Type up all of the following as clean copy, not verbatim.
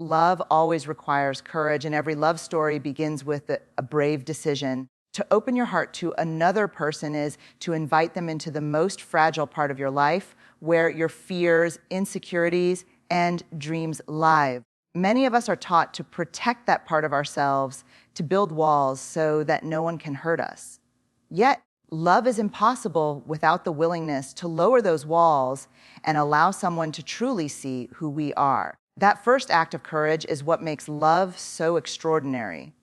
Love always requires courage, and every love story begins with a brave decision. To open your heart to another person is to invite them into the most fragile part of your life, where your fears, insecurities, and dreams lie. Many of us are taught to protect that part of ourselves, to build walls so that no one can hurt us. Yet, love is impossible without the willingness to lower those walls and allow someone to truly see who we are. That first act of courage is what makes love so extraordinary.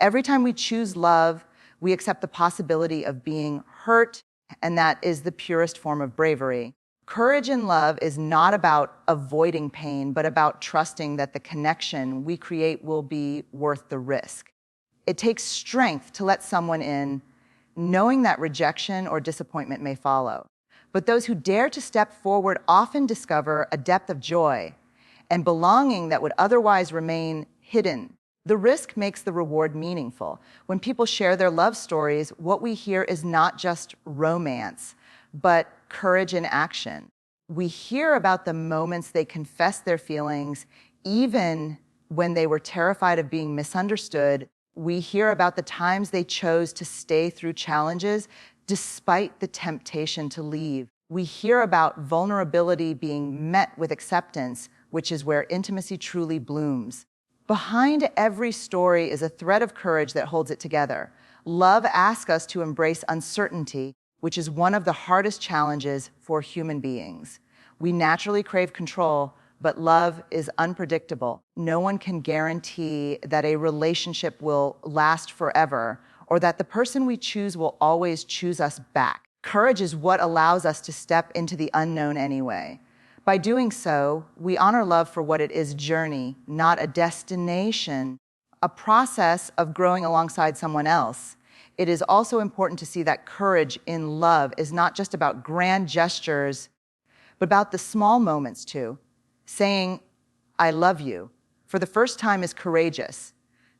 Every time we choose love, we accept the possibility of being hurt, and that is the purest form of bravery. Courage in love is not about avoiding pain, but about trusting that the connection we create will be worth the risk. It takes strength to let someone in, knowing that rejection or disappointment may follow. But those who dare to step forward often discover a depth of joy and belonging that would otherwise remain hidden. The risk makes the reward meaningful. When people share their love stories, what we hear is not just romance, but courage in action. We hear about the moments they confessed their feelings, even when they were terrified of being misunderstood. We hear about the times they chose to stay through challenges despite the temptation to leave. We hear about vulnerability being met with acceptance, which is where intimacy truly blooms. Behind every story is a thread of courage that holds it together. Love asks us to embrace uncertainty, which is one of the hardest challenges for human beings. We naturally crave control, but love is unpredictable. No one can guarantee that a relationship will last forever or that the person we choose will always choose us back. Courage is what allows us to step into the unknown anyway. By doing so, we honor love for what it is: journey, not a destination, a process of growing alongside someone else. It is also important to see that courage in love is not just about grand gestures, but about the small moments too. Saying, "I love you," for the first time is courageous.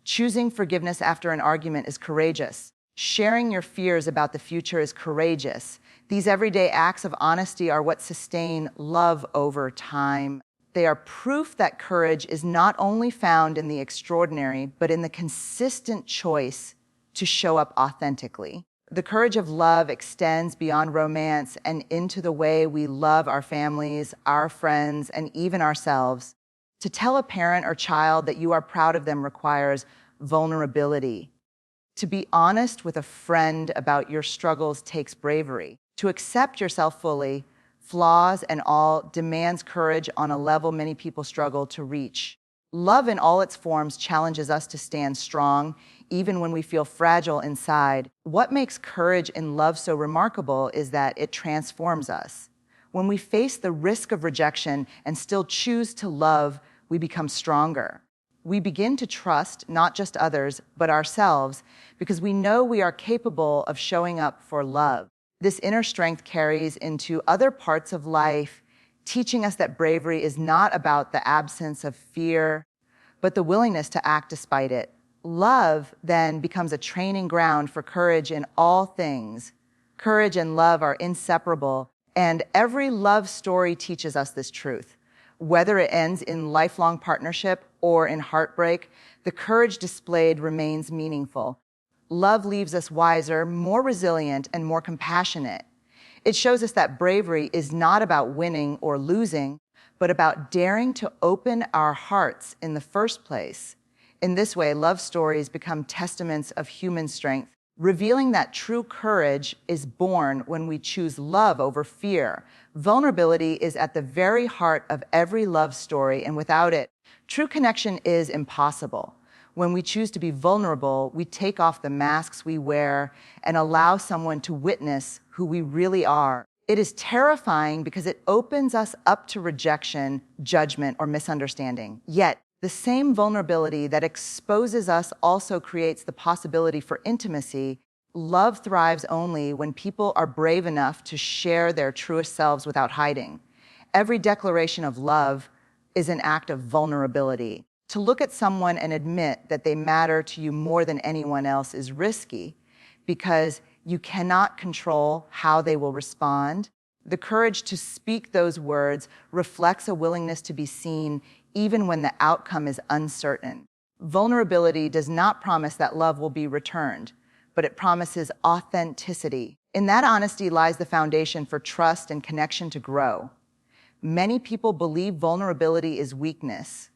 Choosing forgiveness after an argument is courageous. Sharing your fears about the future is courageous. These everyday acts of honesty are what sustain love over time. They are proof that courage is not only found in the extraordinary, but in the consistent choice to show up authentically. The courage of love extends beyond romance and into the way we love our families, our friends, and even ourselves. To tell a parent or child that you are proud of them requires vulnerability. To be honest with a friend about your struggles takes bravery. To accept yourself fully, flaws and all, demands courage on a level many people struggle to reach. Love in all its forms challenges us to stand strong, even when we feel fragile inside. What makes courage in love so remarkable is that it transforms us. When we face the risk of rejection and still choose to love, we become stronger. We begin to trust not just others, but ourselves, because we know we are capable of showing up for love. This inner strength carries into other parts of life, teaching us that bravery is not about the absence of fear, but the willingness to act despite it. Love then becomes a training ground for courage in all things. Courage and love are inseparable, and every love story teaches us this truth. Whether it ends in lifelong partnership or in heartbreak, the courage displayed remains meaningful. Love leaves us wiser, more resilient, and more compassionate. It shows us that bravery is not about winning or losing, but about daring to open our hearts in the first place. In this way, love stories become testaments of human strength, revealing that true courage is born when we choose love over fear. Vulnerability is at the very heart of every love story, and without it, true connection is impossible. When we choose to be vulnerable, we take off the masks we wear and allow someone to witness who we really are. It is terrifying because it opens us up to rejection, judgment, or misunderstanding. Yet, the same vulnerability that exposes us also creates the possibility for intimacy. Love thrives only when people are brave enough to share their truest selves without hiding. Every declaration of love is an act of vulnerability. To look at someone and admit that they matter to you more than anyone else is risky because you cannot control how they will respond. The courage to speak those words reflects a willingness to be seen even when the outcome is uncertain. Vulnerability does not promise that love will be returned, but it promises authenticity. In that honesty lies the foundation for trust and connection to grow. Many people believe vulnerability is weakness,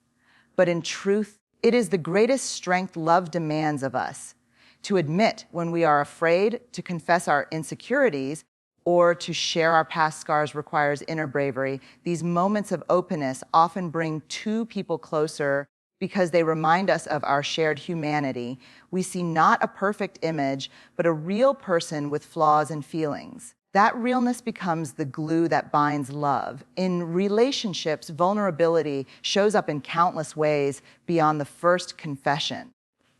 but in truth, it is the greatest strength love demands of us. To admit when we are afraid, to confess our insecurities, or to share our past scars requires inner bravery. These moments of openness often bring two people closer because they remind us of our shared humanity. We see not a perfect image, but a real person with flaws and feelings. That realness becomes the glue that binds love. In relationships, vulnerability shows up in countless ways beyond the first confession.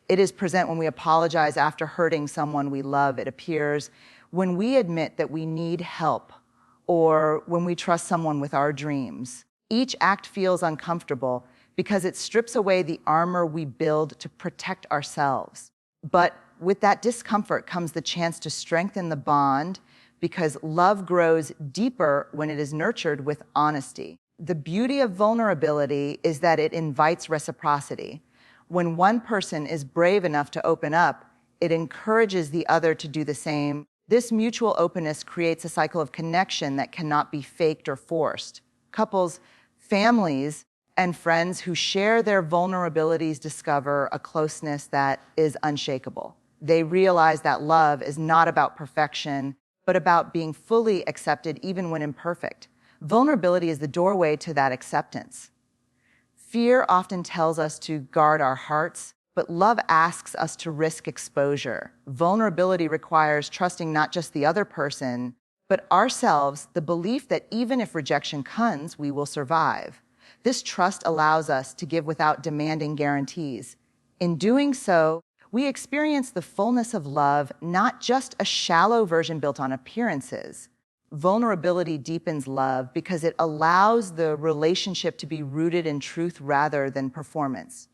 It is present when we apologize after hurting someone we love. It appears when we admit that we need help, or when we trust someone with our dreams. Each act feels uncomfortable because it strips away the armor we build to protect ourselves. But with that discomfort comes the chance to strengthen the bond, because love grows deeper when it is nurtured with honesty. The beauty of vulnerability is that it invites reciprocity. When one person is brave enough to open up, it encourages the other to do the same. This mutual openness creates a cycle of connection that cannot be faked or forced. Couples, families, and friends who share their vulnerabilities discover a closeness that is unshakable. They realize that love is not about perfection, but about being fully accepted even when imperfect. Vulnerability is the doorway to that acceptance. Fear often tells us to guard our hearts, but love asks us to risk exposure. Vulnerability requires trusting not just the other person, but ourselves, the belief that even if rejection comes, we will survive. This trust allows us to give without demanding guarantees. In doing so, we experience the fullness of love, not just a shallow version built on appearances. Vulnerability deepens love because it allows the relationship to be rooted in truth rather than performance.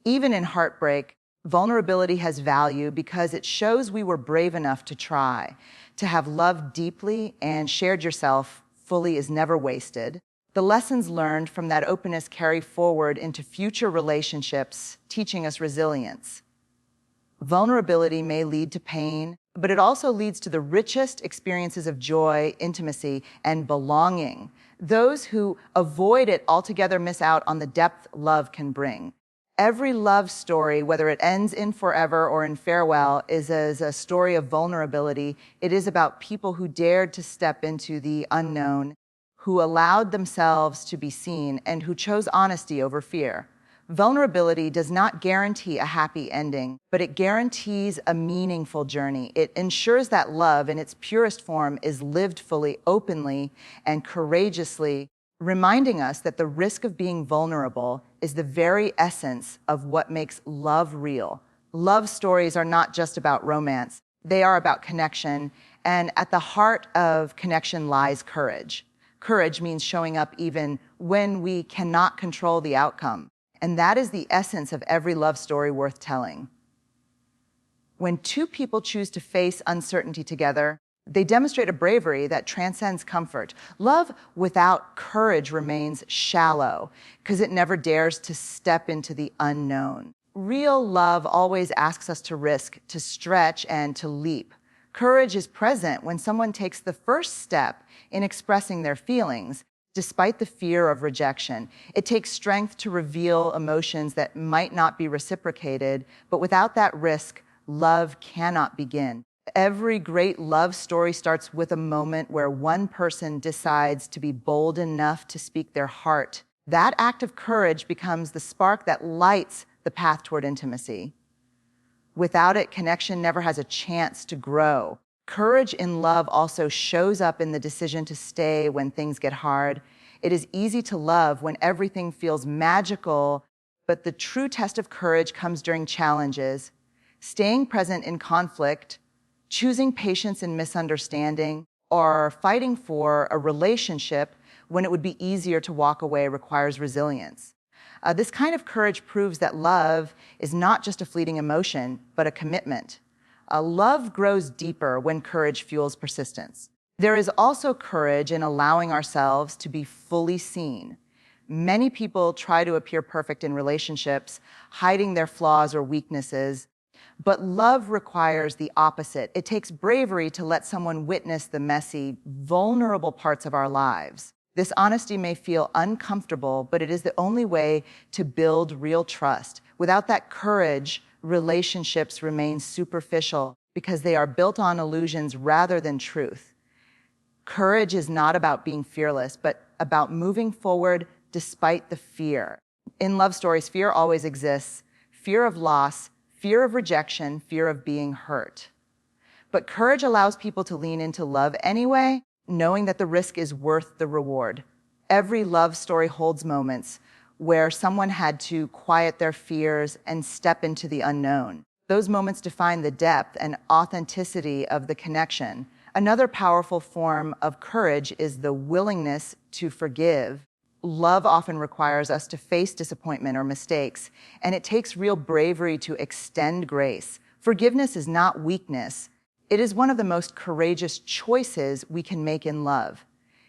Even in heartbreak, vulnerability has value because it shows we were brave enough to try. To have loved deeply and shared yourself fully is never wasted. The lessons learned from that openness carry forward into future relationships, teaching us resilience. Vulnerability may lead to pain, but it also leads to the richest experiences of joy, intimacy, and belonging. Those who avoid it altogether miss out on the depth love can bring. Every love story, whether it ends in forever or in farewell, is a story of vulnerability. It is about people who dared to step into the unknown, who allowed themselves to be seen, and who chose honesty over fear. Vulnerability does not guarantee a happy ending, but it guarantees a meaningful journey. It ensures that love in its purest form is lived fully, openly, and courageously, reminding us that the risk of being vulnerable is the very essence of what makes love real. Love stories are not just about romance. They are about connection, and at the heart of connection lies courage. Courage means showing up even when we cannot control the outcome. And that is the essence of every love story worth telling. When two people choose to face uncertainty together, they demonstrate a bravery that transcends comfort. Love without courage remains shallow because it never dares to step into the unknown. Real love always asks us to risk, to stretch, and to leap. Courage is present when someone takes the first step in expressing their feelings, despite the fear of rejection. It takes strength to reveal emotions that might not be reciprocated, but without that risk, love cannot begin. Every great love story starts with a moment where one person decides to be bold enough to speak their heart. That act of courage becomes the spark that lights the path toward intimacy. Without it, connection never has a chance to grow. Courage in love also shows up in the decision to stay when things get hard. It is easy to love when everything feels magical, but the true test of courage comes during challenges. Staying present in conflict, choosing patience in misunderstanding, or fighting for a relationship when it would be easier to walk away requires resilience. This kind of courage proves that love is not just a fleeting emotion, but a commitment. Love grows deeper when courage fuels persistence. There is also courage in allowing ourselves to be fully seen. Many people try to appear perfect in relationships, hiding their flaws or weaknesses. But love requires the opposite. It takes bravery to let someone witness the messy, vulnerable parts of our lives. This honesty may feel uncomfortable, but it is the only way to build real trust. Without that courage, relationships remain superficial because they are built on illusions rather than truth. Courage is not about being fearless, but about moving forward despite the fear. In love stories, fear always exists. Fear of loss, fear of rejection, fear of being hurt. But courage allows people to lean into love anyway, knowing that the risk is worth the reward. Every love story holds moments where someone had to quiet their fears and step into the unknown. Those moments define the depth and authenticity of the connection. Another powerful form of courage is the willingness to forgive. Love often requires us to face disappointment or mistakes, and it takes real bravery to extend grace. Forgiveness is not weakness. It is one of the most courageous choices we can make in love.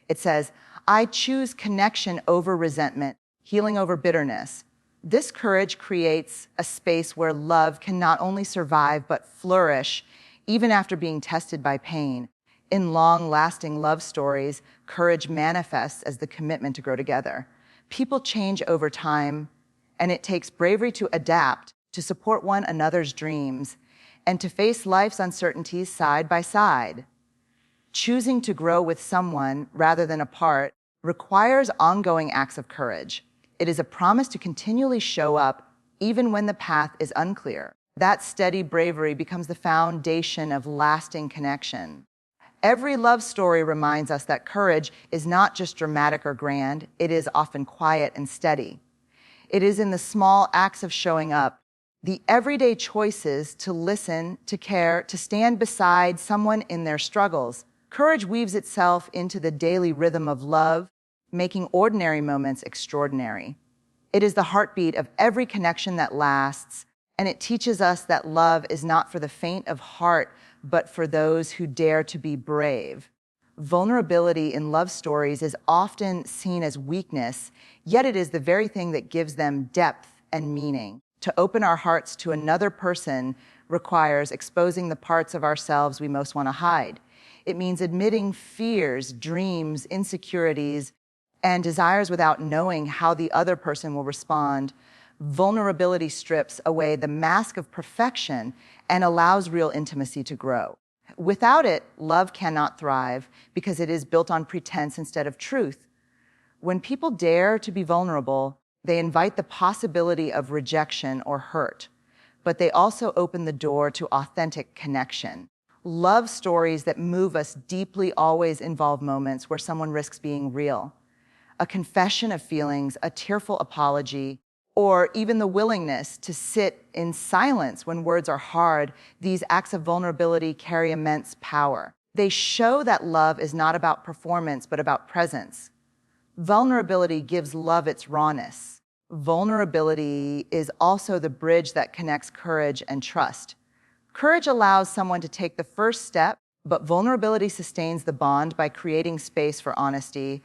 It says, I choose connection over resentment, healing over bitterness. This courage creates a space where love can not only survive but flourish, even after being tested by pain. In long-lasting love stories, courage manifests as the commitment to grow together. People change over time, and it takes bravery to adapt, to support one another's dreams, and to face life's uncertainties side by side. Choosing to grow with someone rather than apart requires ongoing acts of courage. It is a promise to continually show up even when the path is unclear. That steady bravery becomes the foundation of lasting connection. Every love story reminds us that courage is not just dramatic or grand, it is often quiet and steady. It is in the small acts of showing up, the everyday choices to listen, to care, to stand beside someone in their struggles. Courage weaves itself into the daily rhythm of love, making ordinary moments extraordinary. It is the heartbeat of every connection that lasts, and it teaches us that love is not for the faint of heart, but for those who dare to be brave. Vulnerability in love stories is often seen as weakness, yet it is the very thing that gives them depth and meaning. To open our hearts to another person requires exposing the parts of ourselves we most want to hide. It means admitting fears, dreams, insecurities, and desires without knowing how the other person will respond. Vulnerability strips away the mask of perfection and allows real intimacy to grow. Without it, love cannot thrive because it is built on pretense instead of truth. When people dare to be vulnerable, they invite the possibility of rejection or hurt, but they also open the door to authentic connection. Love stories that move us deeply always involve moments where someone risks being real. A confession of feelings, a tearful apology, or even the willingness to sit in silence when words are hard. These acts of vulnerability carry immense power. They show that love is not about performance, but about presence. Vulnerability gives love its rawness. Vulnerability is also the bridge that connects courage and trust. Courage allows someone to take the first step, but vulnerability sustains the bond by creating space for honesty.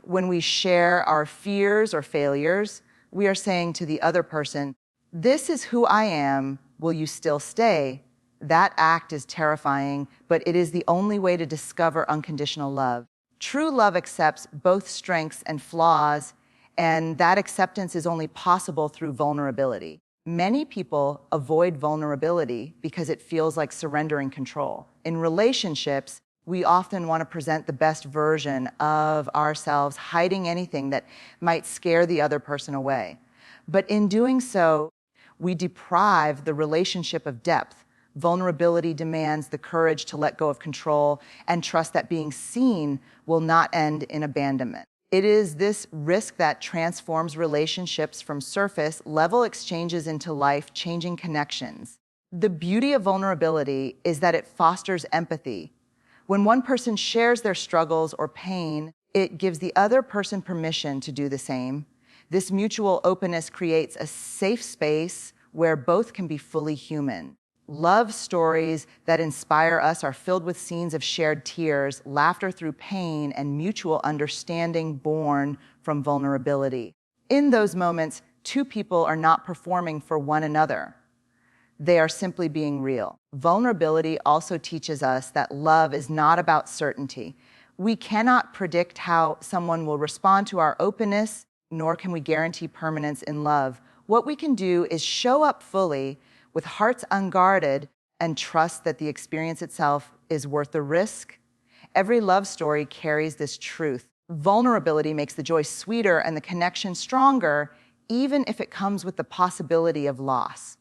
When we share our fears or failures, we are saying to the other person, this is who I am, will you still stay? That act is terrifying, but it is the only way to discover unconditional love. True love accepts both strengths and flaws, and that acceptance is only possible through vulnerability. Many people avoid vulnerability because it feels like surrendering control. In relationships, we often want to present the best version of ourselves, hiding anything that might scare the other person away. But in doing so, we deprive the relationship of depth. Vulnerability demands the courage to let go of control and trust that being seen will not end in abandonment. It is this risk that transforms relationships from surface-level exchanges into life-changing connections. The beauty of vulnerability is that it fosters empathy. When one person shares their struggles or pain, it gives the other person permission to do the same. This mutual openness creates a safe space where both can be fully human. Love stories that inspire us are filled with scenes of shared tears, laughter through pain, and mutual understanding born from vulnerability. In those moments, two people are not performing for one another. They are simply being real. Vulnerability also teaches us that love is not about certainty. We cannot predict how someone will respond to our openness, nor can we guarantee permanence in love. What we can do is show up fully, with hearts unguarded, and trust that the experience itself is worth the risk. Every love story carries this truth. Vulnerability makes the joy sweeter and the connection stronger, even if it comes with the possibility of loss.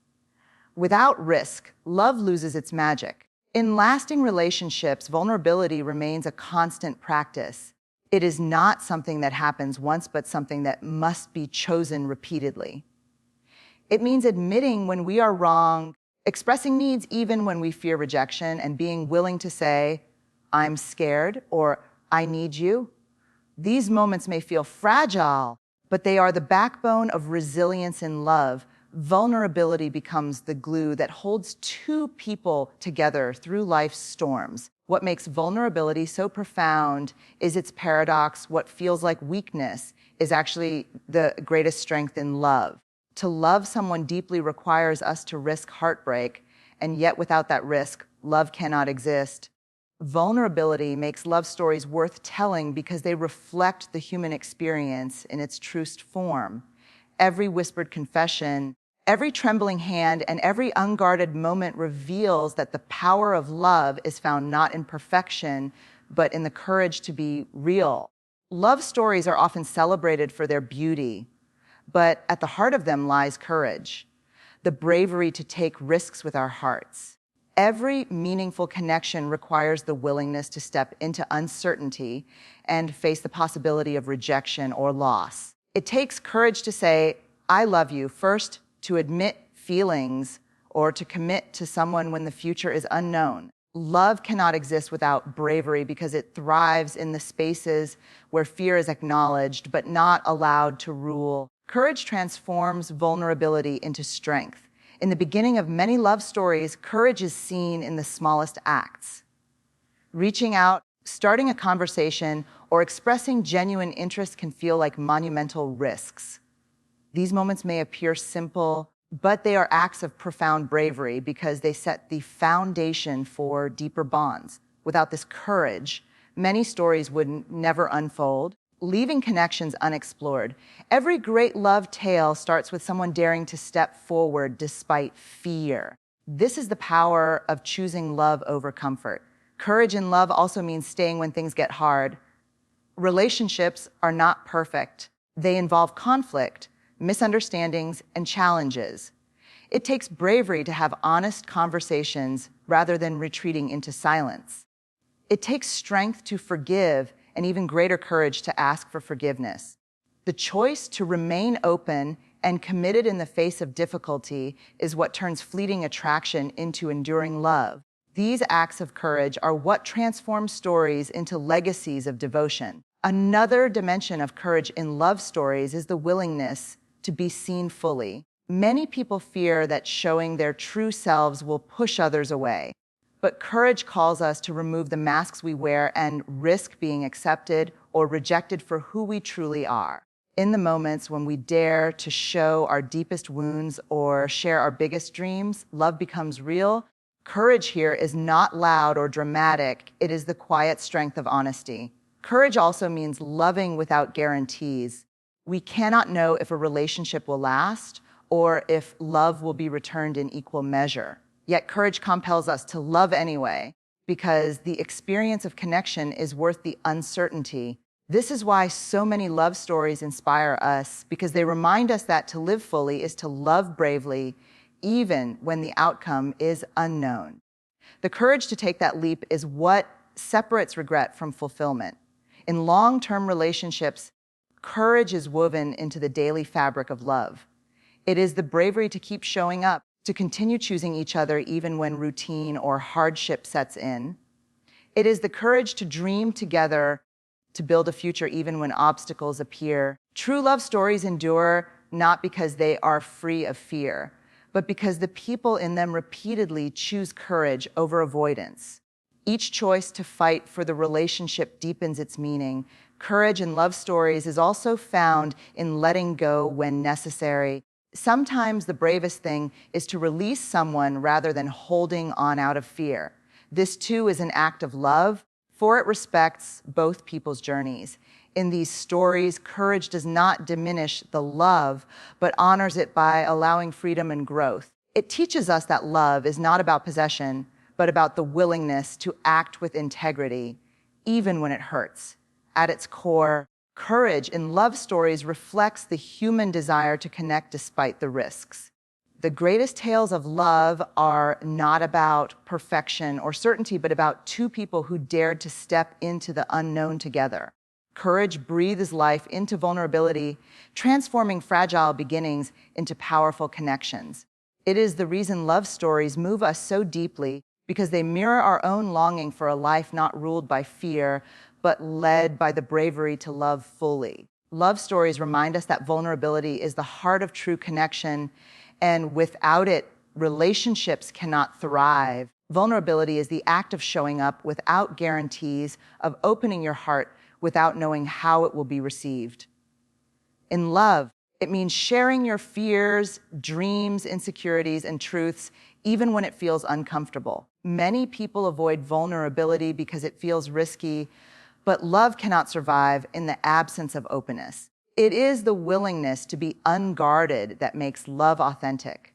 Without risk, love loses its magic. In lasting relationships, vulnerability remains a constant practice. It is not something that happens once, but something that must be chosen repeatedly. It means admitting when we are wrong, expressing needs even when we fear rejection, and being willing to say, "I'm scared," or "I need you." These moments may feel fragile, but they are the backbone of resilience in love. Vulnerability becomes the glue that holds two people together through life's storms. What makes vulnerability so profound is its paradox. What feels like weakness is actually the greatest strength in love. To love someone deeply requires us to risk heartbreak, and yet without that risk, love cannot exist. Vulnerability makes love stories worth telling because they reflect the human experience in its truest form. Every whispered confession, every trembling hand, and every unguarded moment reveals that the power of love is found not in perfection, but in the courage to be real. Love stories are often celebrated for their beauty, but at the heart of them lies courage, the bravery to take risks with our hearts. Every meaningful connection requires the willingness to step into uncertainty and face the possibility of rejection or loss. It takes courage to say, "I love you," first, to admit feelings, or to commit to someone when the future is unknown. Love cannot exist without bravery because it thrives in the spaces where fear is acknowledged but not allowed to rule. Courage transforms vulnerability into strength. In the beginning of many love stories, courage is seen in the smallest acts. Reaching out, starting a conversation, or expressing genuine interest can feel like monumental risks. These moments may appear simple, but they are acts of profound bravery because they set the foundation for deeper bonds. Without this courage, many stories would never unfold, leaving connections unexplored. Every great love tale starts with someone daring to step forward despite fear. This is the power of choosing love over comfort. Courage in love also means staying when things get hard. Relationships are not perfect. They involve conflict, misunderstandings, and challenges. It takes bravery to have honest conversations rather than retreating into silence. It takes strength to forgive and even greater courage to ask for forgiveness. The choice to remain open and committed in the face of difficulty is what turns fleeting attraction into enduring love. These acts of courage are what transform stories into legacies of devotion. Another dimension of courage in love stories is the willingness to be seen fully. Many people fear that showing their true selves will push others away. But courage calls us to remove the masks we wear and risk being accepted or rejected for who we truly are. In the moments when we dare to show our deepest wounds or share our biggest dreams, love becomes real. Courage here is not loud or dramatic. It is the quiet strength of honesty. Courage also means loving without guarantees. We cannot know if a relationship will last or if love will be returned in equal measure. Yet courage compels us to love anyway, because the experience of connection is worth the uncertainty. This is why so many love stories inspire us, because they remind us that to live fully is to love bravely, even when the outcome is unknown. The courage to take that leap is what separates regret from fulfillment. In long-term relationships, courage is woven into the daily fabric of love. It is the bravery to keep showing up, to continue choosing each other even when routine or hardship sets in. It is the courage to dream together, to build a future even when obstacles appear. True love stories endure not because they are free of fear, but because the people in them repeatedly choose courage over avoidance. Each choice to fight for the relationship deepens its meaning, Courage in love stories is also found in letting go when necessary. Sometimes the bravest thing is to release someone rather than holding on out of fear. This too is an act of love, for it respects both people's journeys. In these stories, courage does not diminish the love, but honors it by allowing freedom and growth. It teaches us that love is not about possession, but about the willingness to act with integrity, even when it hurts. At its core, courage in love stories reflects the human desire to connect despite the risks. The greatest tales of love are not about perfection or certainty, but about two people who dared to step into the unknown together. Courage breathes life into vulnerability, transforming fragile beginnings into powerful connections. It is the reason love stories move us so deeply, because they mirror our own longing for a life not ruled by fear, but led by the bravery to love fully. Love stories remind us that vulnerability is the heart of true connection, and without it, relationships cannot thrive. Vulnerability is the act of showing up without guarantees, of opening your heart without knowing how it will be received. In love, it means sharing your fears, dreams, insecurities, and truths, even when it feels uncomfortable. Many people avoid vulnerability because it feels risky, but love cannot survive in the absence of openness. It is the willingness to be unguarded that makes love authentic.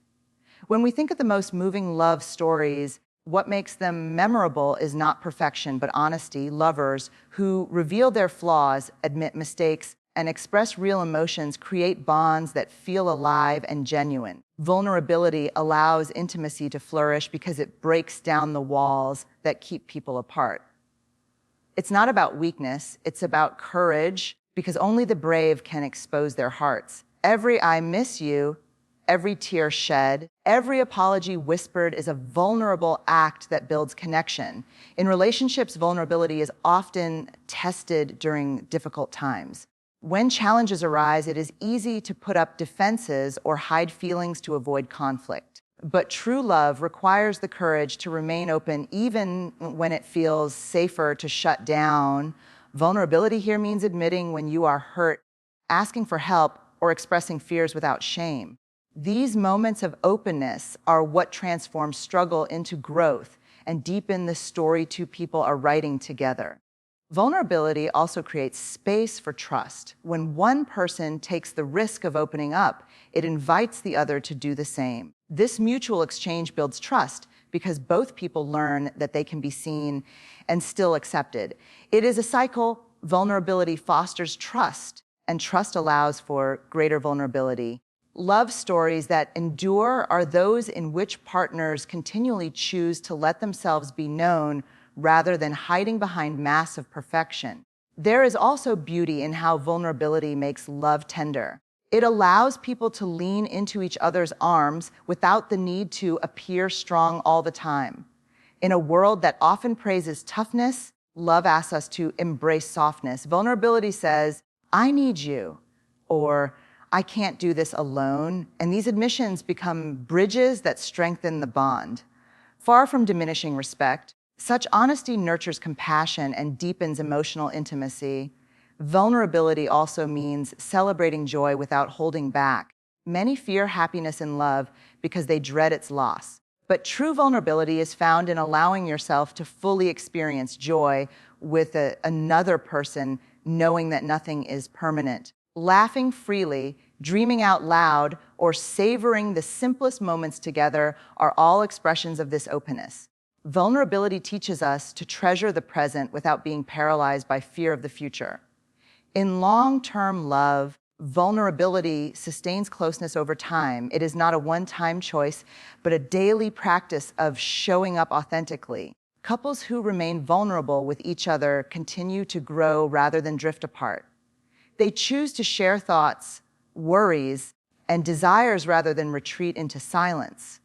When we think of the most moving love stories, what makes them memorable is not perfection, but honesty. Lovers who reveal their flaws, admit mistakes, and express real emotions create bonds that feel alive and genuine. Vulnerability allows intimacy to flourish because it breaks down the walls that keep people apart. It's not about weakness, it's about courage, because only the brave can expose their hearts. Every "I miss you," every tear shed, every apology whispered is a vulnerable act that builds connection. In relationships, vulnerability is often tested during difficult times. When challenges arise, it is easy to put up defenses or hide feelings to avoid conflict. But true love requires the courage to remain open even when it feels safer to shut down. Vulnerability here means admitting when you are hurt, asking for help, or expressing fears without shame. These moments of openness are what transform struggle into growth and deepen the story two people are writing together. Vulnerability also creates space for trust. When one person takes the risk of opening up, it invites the other to do the same. This mutual exchange builds trust because both people learn that they can be seen and still accepted. It is a cycle. Vulnerability fosters trust, and trust allows for greater vulnerability. Love stories that endure are those in which partners continually choose to let themselves be known rather than hiding behind masks of perfection. There is also beauty in how vulnerability makes love tender. It allows people to lean into each other's arms without the need to appear strong all the time. In a world that often praises toughness, love asks us to embrace softness. Vulnerability says, "I need you," or "I can't do this alone," and these admissions become bridges that strengthen the bond. Far from diminishing respect, such honesty nurtures compassion and deepens emotional intimacy. Vulnerability also means celebrating joy without holding back. Many fear happiness in love because they dread its loss. But true vulnerability is found in allowing yourself to fully experience joy with another person, knowing that nothing is permanent. Laughing freely, dreaming out loud, or savoring the simplest moments together are all expressions of this openness. Vulnerability teaches us to treasure the present without being paralyzed by fear of the future. In long-term love, vulnerability sustains closeness over time. It is not a one-time choice, but a daily practice of showing up authentically. Couples who remain vulnerable with each other continue to grow rather than drift apart. They choose to share thoughts, worries, and desires rather than retreat into silence.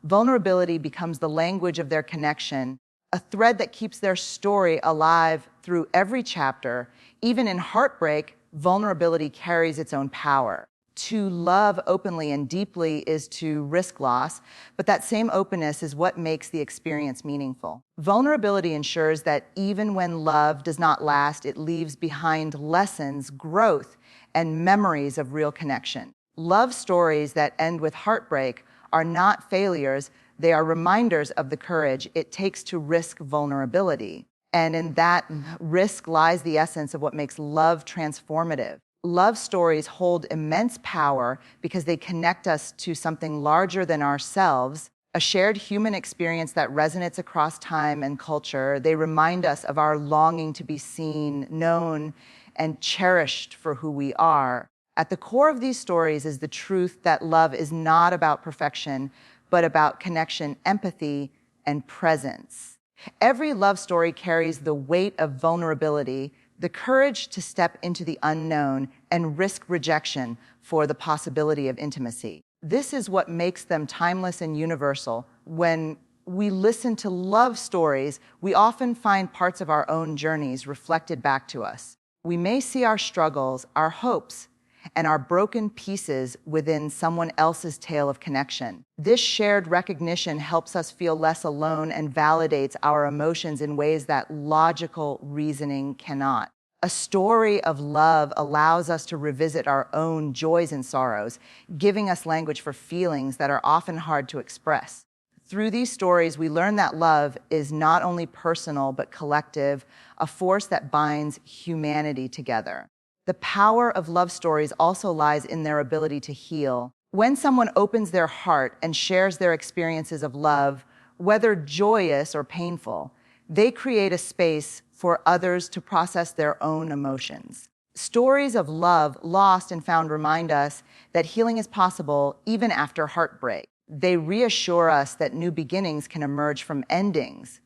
Vulnerability becomes the language of their connection, a thread that keeps their story alive through every chapter. Even in heartbreak, vulnerability carries its own power. To love openly and deeply is to risk loss, but that same openness is what makes the experience meaningful. Vulnerability ensures that even when love does not last, it leaves behind lessons, growth, and memories of real connection. Love stories that end with heartbreak are not failures, they are reminders of the courage it takes to risk vulnerability. And in that risk lies the essence of what makes love transformative. Love stories hold immense power because they connect us to something larger than ourselves, a shared human experience that resonates across time and culture. They remind us of our longing to be seen, known, and cherished for who we are. At the core of these stories is the truth that love is not about perfection, but about connection, empathy, and presence. Every love story carries the weight of vulnerability, the courage to step into the unknown and risk rejection for the possibility of intimacy. This is what makes them timeless and universal. When we listen to love stories, we often find parts of our own journeys reflected back to us. We may see our struggles, our hopes, and our broken pieces within someone else's tale of connection. This shared recognition helps us feel less alone and validates our emotions in ways that logical reasoning cannot. A story of love allows us to revisit our own joys and sorrows, giving us language for feelings that are often hard to express. Through these stories, we learn that love is not only personal but collective, a force that binds humanity together. The power of love stories also lies in their ability to heal. When someone opens their heart and shares their experiences of love, whether joyous or painful, they create a space for others to process their own emotions. Stories of love lost and found remind us that healing is possible even after heartbreak. They reassure us that new beginnings can emerge from endings.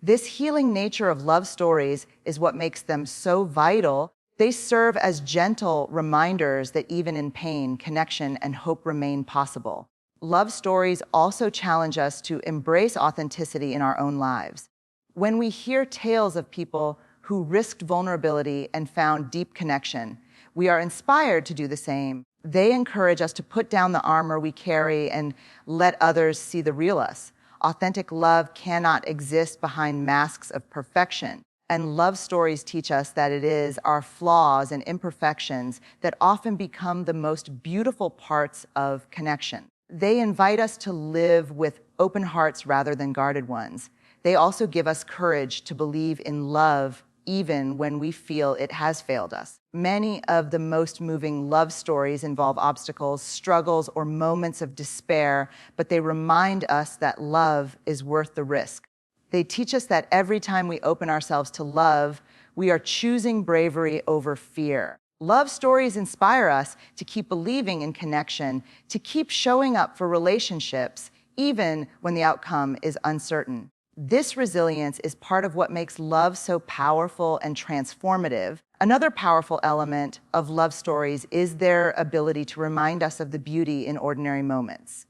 This healing nature of love stories is what makes them so vital. They serve as gentle reminders that even in pain, connection and hope remain possible. Love stories also challenge us to embrace authenticity in our own lives. When we hear tales of people who risked vulnerability and found deep connection, we are inspired to do the same. They encourage us to put down the armor we carry and let others see the real us. Authentic love cannot exist behind masks of perfection. And love stories teach us that it is our flaws and imperfections that often become the most beautiful parts of connection. They invite us to live with open hearts rather than guarded ones. They also give us courage to believe in love even when we feel it has failed us. Many of the most moving love stories involve obstacles, struggles, or moments of despair, but they remind us that love is worth the risk. They teach us that every time we open ourselves to love, we are choosing bravery over fear. Love stories inspire us to keep believing in connection, to keep showing up for relationships, even when the outcome is uncertain. This resilience is part of what makes love so powerful and transformative. Another powerful element of love stories is their ability to remind us of the beauty in ordinary moments.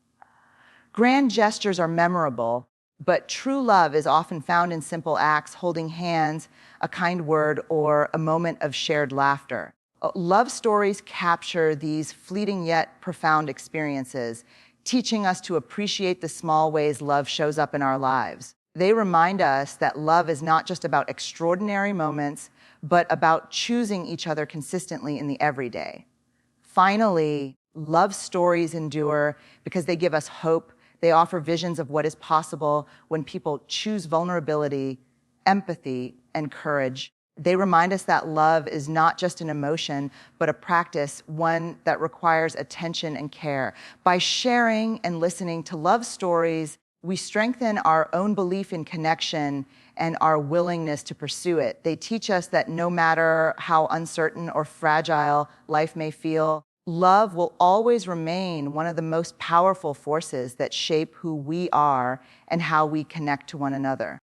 Grand gestures are memorable, but true love is often found in simple acts, holding hands, a kind word, or a moment of shared laughter. Love stories capture these fleeting yet profound experiences, teaching us to appreciate the small ways love shows up in our lives. They remind us that love is not just about extraordinary moments, but about choosing each other consistently in the everyday. Finally, love stories endure because they give us hope. They offer visions of what is possible when people choose vulnerability, empathy, and courage. They remind us that love is not just an emotion, but a practice, one that requires attention and care. By sharing and listening to love stories, we strengthen our own belief in connection and our willingness to pursue it. They teach us that no matter how uncertain or fragile life may feel, love will always remain one of the most powerful forces that shape who we are and how we connect to one another.